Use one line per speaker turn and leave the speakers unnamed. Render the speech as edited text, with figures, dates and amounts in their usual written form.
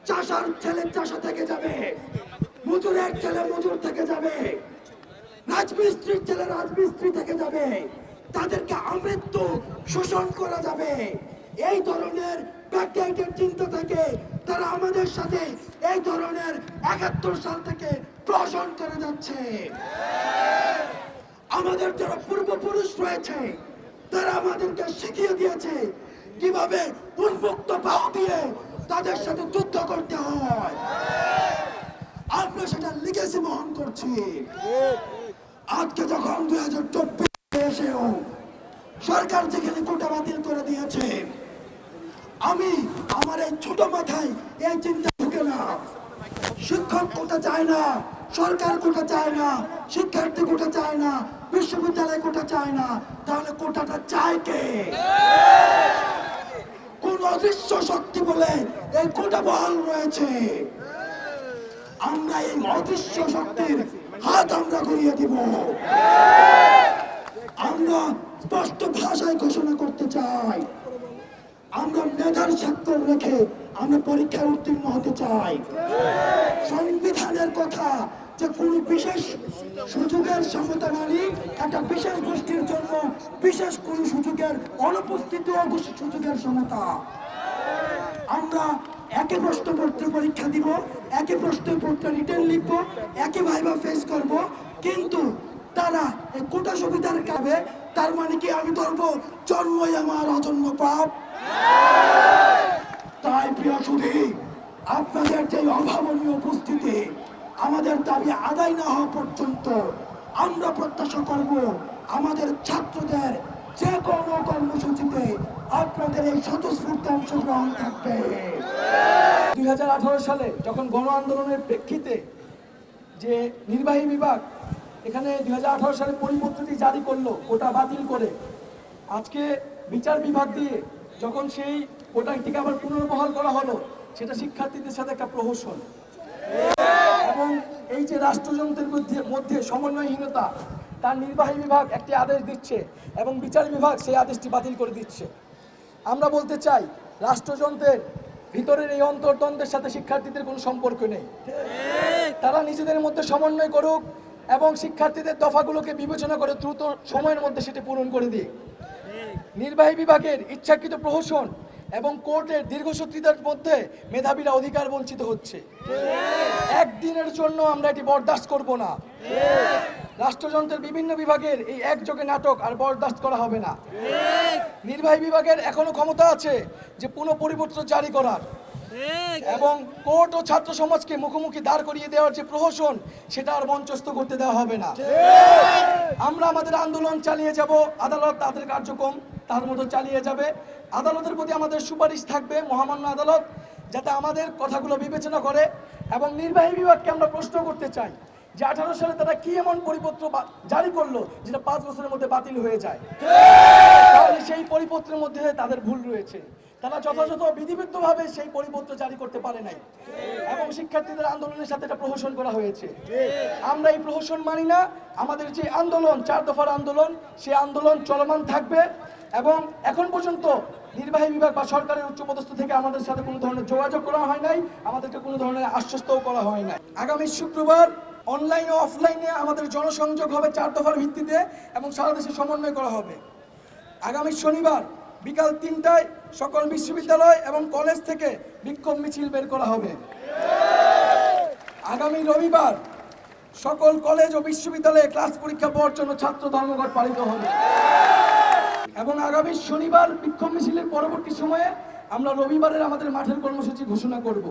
চাষার ছেলে চাষা থেকে যাবে, মজুরের ছেলে মজুর থেকে যাবে, রাজমিস্ত্রির ছেলে রাজমিস্ত্রি থেকে যাবে, তাদেরকে আমৃত্যু শোষণ করা যাবে। এই ধরনের ব্যাকডেটেড চিন্তা থেকে তারা আমাদের সাথে এই ধরনের ৭১ সাল থেকে প্রহসন করে যাচ্ছে। আমাদের যারা পূর্বপুরুষ রয়েছে তারা আমাদেরকে শিখিয়ে দিয়েছে কিভাবে উন্মুক্ত বাহু দিয়ে তাদের সাথে যুদ্ধ করতে হয়। আমরা সেটা লিগেসি বহন করছি। আজকে যখন 2024 এসেও সরকার যেখানে কোটা বাতিল করে দিয়েছে, আমি আমার এই ছোট মাথায় এই চিন্তা ঢুকে না। শিক্ষক কোটা চায় না, সরকার কোটা চায় না, শিক্ষার্থী কোটা চায় না, বিশ্ববিদ্যালয় কোটা চায় না, তাহলে কোটাটা চায় কে? কোন অদৃশ্য শক্তি বলে এই কোটা বহাল রয়েছে। আমরা এই অদৃশ্য শক্তির হাত আমরা ঘুরিয়ে দিব। আমরা স্পষ্ট ভাষায় ঘোষণা করতে চাই, আমরা মেধার স্বাক্ষর রেখে আমরা পরীক্ষায় উত্তীর্ণ হতে চাই। সংবিধানের কথা যে কোন বিশেষ সুযোগের সমতা মানে একটা বিশেষ গোষ্ঠীর জন্য বিশেষ কোন সুযোগের অনুপস্থিত সুযোগের সমতা। আমরা একই প্রশ্নপত্র পরীক্ষা দিব, একই প্রশ্নপত্র রিটেন লিখবো, একই ভাইবা ফেস করব, কিন্তু তারা এই কোটা সুবিধার কাবে, তার মানে কি আমি ধরবো জন্মই আমার অজন্ম পাপ? তাই প্রিয় সুধী, আপনাদের যে অভাবনীয় উপস্থিতি, আমাদের দাবি আদায় না হওয়া পর্যন্ত আমরা প্রত্যাশা করব আমাদের ছাত্রদের যে কোনো কর্মসূচিতে আপনাদের এই স্বতঃস্ফূর্ত অংশগ্রহণ থাকবে।
2018 সালে যখন গণ আন্দোলনের প্রেক্ষিতে যে নির্বাহী বিভাগ এখানে 2018 সালে পরিপত্রটি জারি করলো কোটা বাতিল করে, আজকে বিচার বিভাগ দিয়ে যখন সেই কোটাটিকে আবার পুনর্বহাল করা হলো, সেটা শিক্ষার্থীদের সাথে একটা প্রহসন। এবং এই যে রাষ্ট্রযন্ত্রের মধ্যে সমন্বয়হীনতা, তার নির্বাহী বিভাগ একটি আদেশ দিচ্ছে এবং বিচার বিভাগ সেই আদেশটি বাতিল করে দিচ্ছে। আমরা বলতে চাই, রাষ্ট্রযন্ত্রের ভিতরের এই অন্তর্দ্বন্দ্বের সাথে শিক্ষার্থীদের কোনো সম্পর্ক নেই। তারা নিজেদের মধ্যে সমন্বয় করুক এবং শিক্ষার্থীদের দফাগুলোকে বিবেচনা করে দ্রুত সময়ের মধ্যে সেটি পূরণ করে দিক। নির্বাহী বিভাগের ইচ্ছাকৃত প্রহসন এবং কোর্টের দীর্ঘসূত্রিতার মধ্যে মেধাবীরা অধিকার বঞ্চিত হচ্ছে। একদিনের জন্য আমরা এটি বরদাস্ত করব না। রাষ্ট্রযন্ত্রের বিভিন্ন বিভাগের এই একযোগে নাটক আর বরদাস্ত করা হবে না। নির্বাহী বিভাগের এখনো ক্ষমতা আছে যে পুনঃ পরিপত্র জারি করার, এবং কোর্ট ও ছাত্র সমাজকে মুখোমুখি দাঁড় করিয়ে দেওয়ার যে প্রহসন, সেটা আর মঞ্চস্থ করতে দেওয়া হবে না। আমরা আমাদের আন্দোলন চালিয়ে যাব, আদালত তাদের কার্যক্রম তার মতো চালিয়ে যাবে। আদালতের প্রতি আমাদের সুপারিশ থাকবে, মহামান্য আদালত যাতে আমাদের কথাগুলো বিবেচনা করে। এবং নির্বাহী বিভাগকে আমরা প্রশ্ন করতে চাই যে 18 সালে তারা কি এমন পরিপত্র জারি করলো যেটা 5 বছরের মধ্যে বাতিল হয়ে যায়? তাহলে সেই পরিপত্রের মধ্যে তাদের ভুল রয়েছে। তারা যথাযথ বিধিবদ্ধভাবে সেই পরিপত্র জারি করতে পারে নাই এবং শিক্ষার্থীদের আন্দোলনের সাথে এটা প্রহসন করা হয়েছে। আমরা এই প্রহসন মানি না। আমাদের যে আন্দোলন, 4 দফার আন্দোলন, সেই আন্দোলন চলমান থাকবে। এবং এখন পর্যন্ত নির্বাহী বিভাগ বা সরকারের উচ্চপদস্থ থেকে আমাদের সাথে কোনো ধরনের যোগাযোগ করা হয় নাই, আমাদেরকে কোনো ধরনের আশ্বস্তও করা হয় নাই। আগামী শুক্রবার অনলাইন ও অফলাইনে আমাদের জনসংযোগ হবে 4 দফার ভিত্তিতে এবং সারা দেশে সমন্বয় করা হবে। আগামী শনিবার বিকাল 3টায় সকল বিশ্ববিদ্যালয় এবং কলেজ থেকে বিক্ষোভ মিছিল বের করা হবে। আগামী রবিবার সকল কলেজ ও বিশ্ববিদ্যালয়ে ক্লাস পরীক্ষা পাওয়ার জন্য ছাত্র ধর্মঘট পালিত হবে। এবং আগামী শনিবার বিক্ষোভ মিছিলের পরবর্তী সময়ে আমরা রবিবারের আমাদের মাঠের কর্মসূচি ঘোষণা করব।